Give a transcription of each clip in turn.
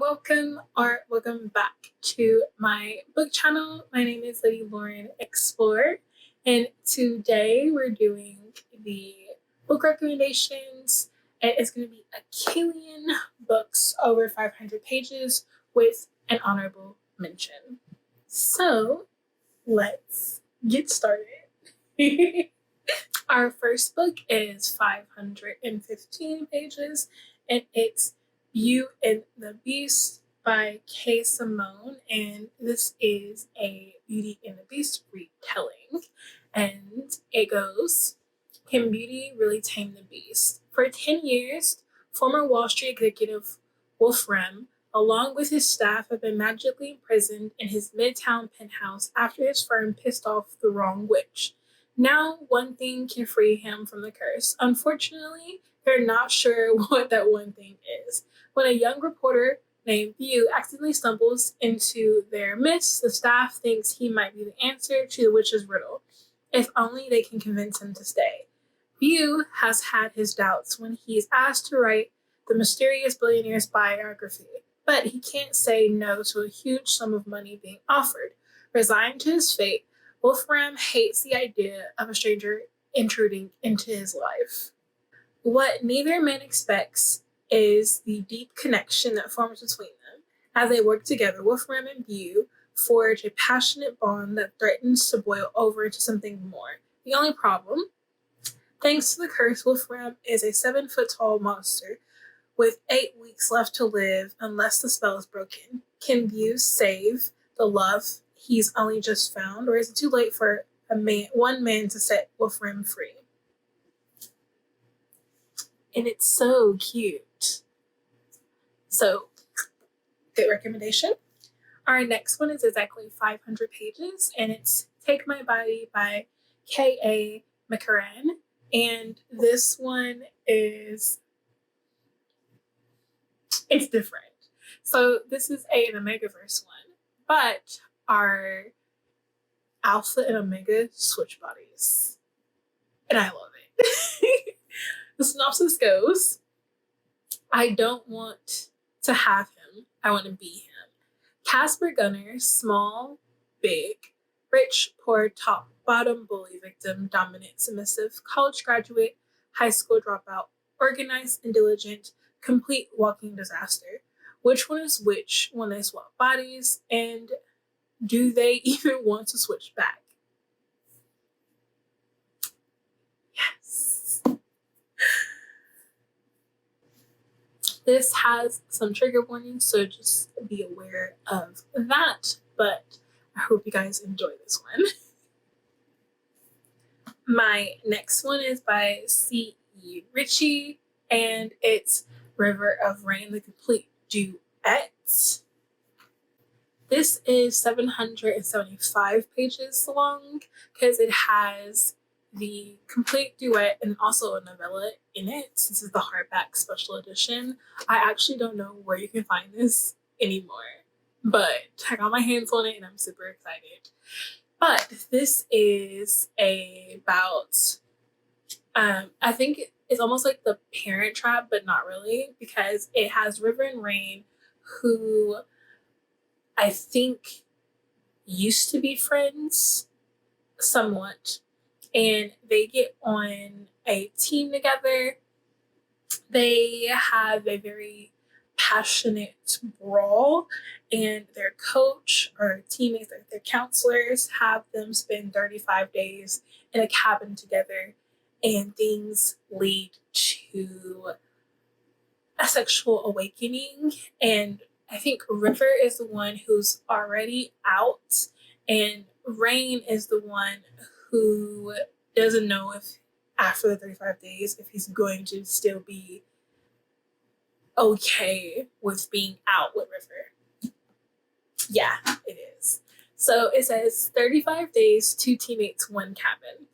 Welcome back to my book channel. My name is Lady Lauren Explorer, and today we're doing the book recommendations. And it's going to be Achillean books over 500 pages with an honorable mention. So let's get started. Our first book is 515 pages, and it's Beauty and the Beast by K. Simone, and this is a Beauty and the Beast retelling. And it goes, can beauty really tame the beast? For 10 years, former Wall Street executive Wolfram, along with his staff, have been magically imprisoned in his Midtown penthouse after his firm pissed off the wrong witch. Now, one thing can free him from the curse. Unfortunately, they're not sure what that one thing is. When a young reporter named View accidentally stumbles into their midst, the staff thinks he might be the answer to the witch's riddle, if only they can convince him to stay. View has had his doubts when he is asked to write the mysterious billionaire's biography, but he can't say no to a huge sum of money being offered. Resigned to his fate, Wolfram hates the idea of a stranger intruding into his life. What neither man expects is the deep connection that forms between them. As they work together, Wolfram and View forge a passionate bond that threatens to boil over into something more. The only problem? Thanks to the curse, Wolfram is a 7-foot-tall monster with 8 weeks left to live unless the spell is broken. Can View save the love he's only just found, or is it too late for one man to set Wolfram free? And it's so cute. So, good recommendation. Our next one is exactly 500 pages, and it's Take My Body by K.A. McCarran. And this one it's different. So this is an Omegaverse one, but our Alpha and Omega switch bodies. And I love it. The synopsis goes, I don't want to have him. I want to be him. Casper Gunner, small, big, rich, poor, top, bottom, bully, victim, dominant, submissive, college graduate, high school dropout, organized and diligent, complete walking disaster. Which one is which when they swap bodies, and do they even want to switch back? Yes. This has some trigger warnings, so just be aware of that, but I hope you guys enjoy this one. My next one is by C.E. Ritchie, and it's River of Rain, the complete duet. This is 775 pages long because it has the complete duet and also a novella in it. This is the hardback special edition. I actually don't know where you can find this anymore, but I got my hands on it and I'm super excited. But this is about, I think it's almost like the Parent Trap, but not really, because it has River and Rain, who I think used to be friends somewhat, and they get on a team together. They have a very passionate brawl, and their coach or teammates, their counselors, have them spend 35 days in a cabin together, and things lead to a sexual awakening. And I think River is the one who's already out, and Rain is the one who doesn't know if after the 35 days if he's going to still be okay with being out with River. Yeah, it is. So it says 35 days, 2 teammates, 1 cabin.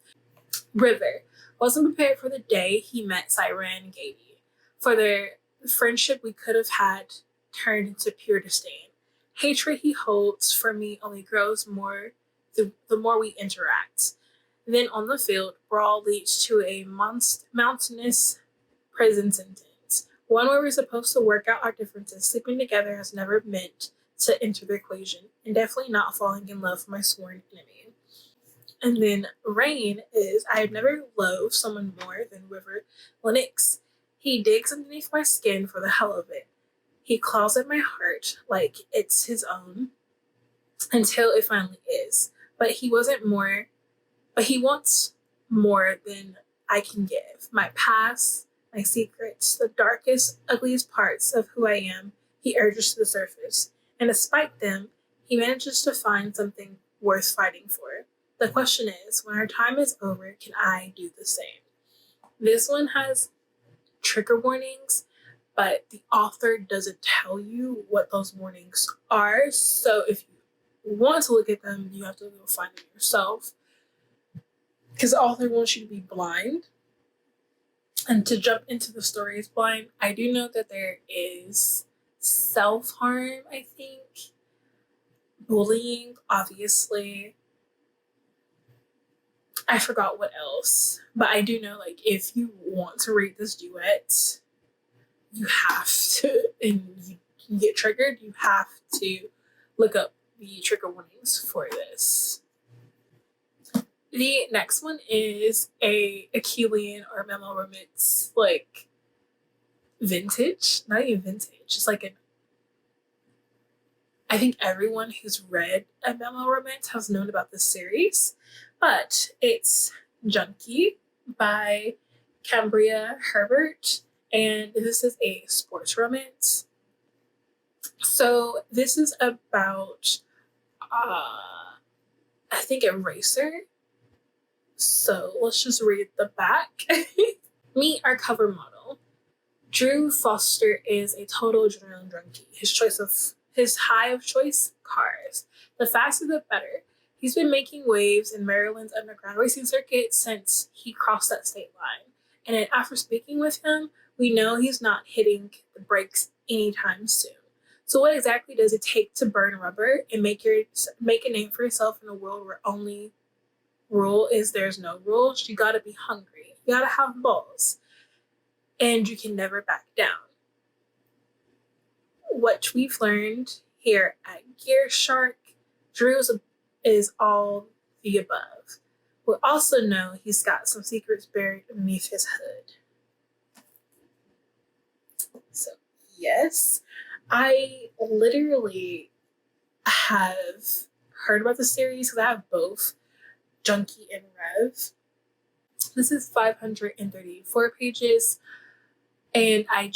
River wasn't prepared for the day he met Siren and Gaby. For their friendship we could have had turned into pure disdain. Hatred he holds for me only grows more the more we interact. Then on the field, brawl leads to a mountainous prison sentence. one where we're supposed to work out our differences. Sleeping together has never meant to enter the equation, and definitely not falling in love with my sworn enemy. And then Rain is, I have never loved someone more than River Lennox. He digs underneath my skin for the hell of it. He claws at my heart like it's his own until it finally is. But he wants more than I can give. My past, my secrets, the darkest, ugliest parts of who I am, he urges to the surface. And despite them, he manages to find something worth fighting for. The question is, when our time is over, can I do the same? This one has trigger warnings, but the author doesn't tell you what those warnings are. So if you want to look at them, you have to go find them yourself. Because the author wants you to be blind and to jump into the stories blind. I do know that there is self-harm, I think, bullying, obviously. I forgot what else, but I do know, like, if you want to read this duet, you have to, and you can get triggered, you have to look up the trigger warnings for this. The next one is a Achillean or memo romance, like, vintage, not even vintage, it's like I think everyone who's read a memo romance has known about this series, but it's Junkie by Cambria Herbert, and this is a sports romance. So this is about, I think, a racer. So let's just read the back. Meet our cover model. Drew Foster is a total adrenaline junkie. His high of choice, cars. The faster the better. He's been making waves in Maryland's underground racing circuit since he crossed that state line. And after speaking with him, we know he's not hitting the brakes anytime soon. So what exactly does it take to burn rubber and make a name for yourself in a world where only rule is there's no rules? You gotta be hungry. You gotta have balls. And you can never back down. What we've learned here at Gear Shark, Drew is all the above. We also know he's got some secrets buried beneath his hood. So, yes, I literally have heard about the series because I have both Junkie and Rev. This is 534 pages, and I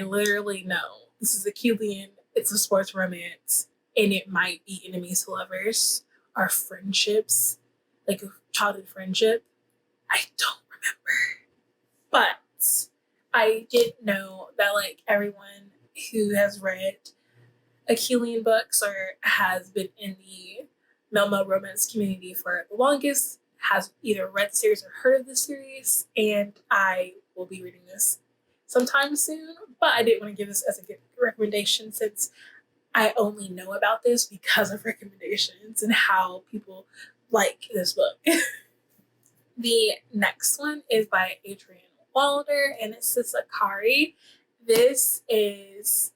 literally know this is Achillean, it's a sports romance, and it might be enemies to lovers or friendships, like a childhood friendship. I don't remember. But I did know that, like, everyone who has read Achillean books or has been in the Melmo romance community for the longest has either read the series or heard of the series, and I will be reading this sometime soon, but I didn't want to give this as a good recommendation since I only know about this because of recommendations and how people like this book. The next one is by Adrian Wilder, and it's this Akari. This is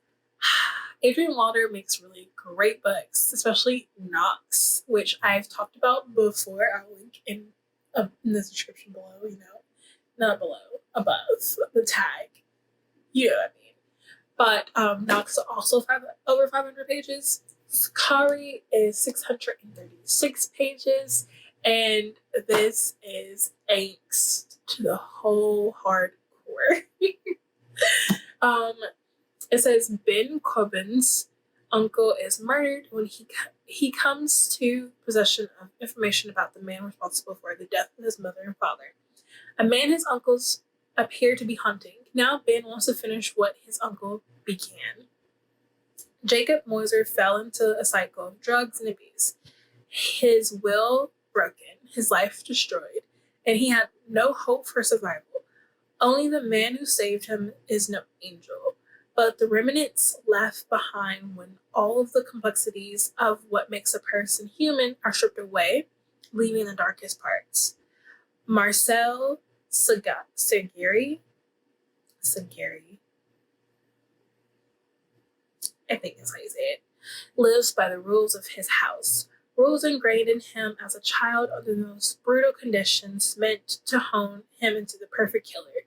Adrian Wilder makes really great books, especially Knox, which I've talked about before. I'll link in the description below, not below, above the tag. You know what I mean. But Knox is also over 500 pages. Akari is 636 pages, and this is angst to the whole hardcore. It says Ben Cobbin's uncle is murdered when he comes to possession of information about the man responsible for the death of his mother and father. A man his uncles appear to be hunting. Now Ben wants to finish what his uncle began. Jacob Moser fell into a cycle of drugs and abuse. His will broken, his life destroyed, and he had no hope for survival. Only the man who saved him is no angel, but the remnants left behind when all of the complexities of what makes a person human are stripped away, leaving the darkest parts. Marcel Sagari I think that's how you say it, lives by the rules of his house, rules ingrained in him as a child under the most brutal conditions meant to hone him into the perfect killer.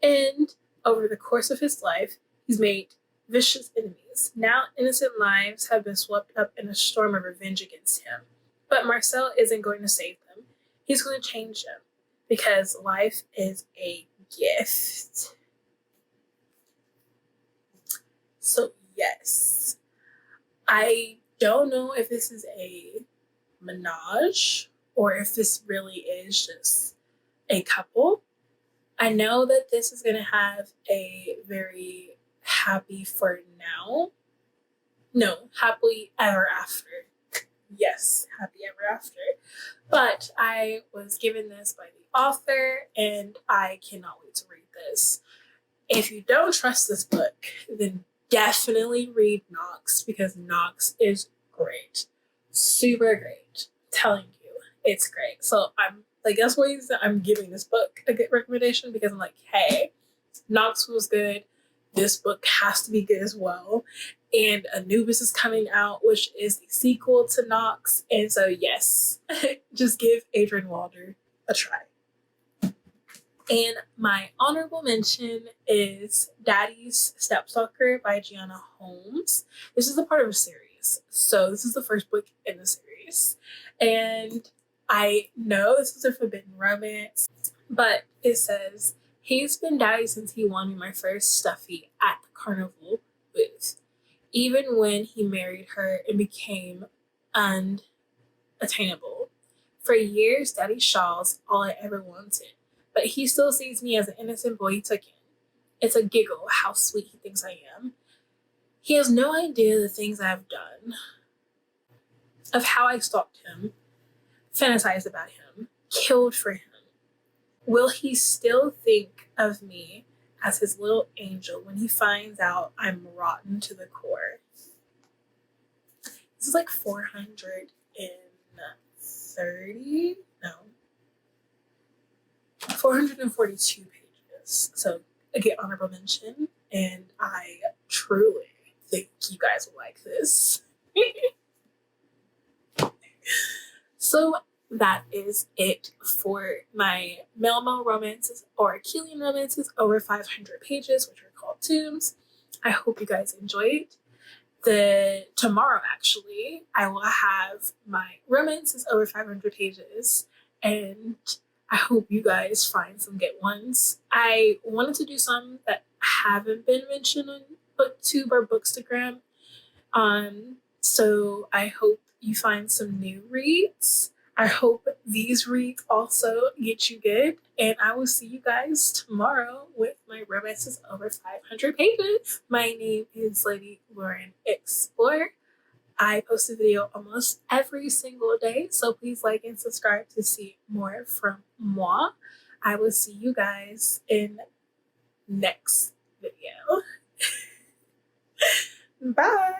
And over the course of his life, he's made vicious enemies. Now innocent lives have been swept up in a storm of revenge against him. But Marcel isn't going to save them. He's going to change them because life is a gift. So yes, I don't know if this is a menage or if this really is just a couple. I know that this is going to have a very happy for now. No, happily ever after. Yes, happy ever after. But I was given this by the author and I cannot wait to read this. If you don't trust this book, then definitely read Knox because Knox is great. Super great. I'm telling you, it's great. So I'm like, that's why I'm giving this book a good recommendation because I'm like, hey, Knox was good. This book has to be good as well. And Anubis is coming out, which is the sequel to Knox. And so, yes, just give Adrian Walder a try. And my honorable mention is Daddy's Stepstalker by Gianna Holmes. This is a part of a series. So this is the first book in the series. And I know this is a forbidden romance, but it says, he's been daddy since he won me my first stuffy at the carnival booth. Even when he married her and became unattainable. For years, Daddy Shaw's all I ever wanted. But he still sees me as an innocent boy he took in. It's a giggle how sweet he thinks I am. He has no idea the things I've done, of how I stalked him, fantasized about him, killed for him. Will he still think of me as his little angel when he finds out I'm rotten to the core? This is like 442 pages. So again, honorable mention, and I truly think you guys will like this. So that is it for my Melmo romances or Achillean romances over 500 pages, which are called tombs. I hope you guys enjoyed. Tomorrow, actually, I will have my romances over 500 pages, and I hope you guys find some good ones. I wanted to do some that haven't been mentioned on BookTube or Bookstagram. So I hope you find some new reads. I hope these reads also get you good. And I will see you guys tomorrow with my romances over 500 pages. My name is Lady Lauren Explorer. I post a video almost every single day. So please like and subscribe to see more from moi. I will see you guys in next video. Bye.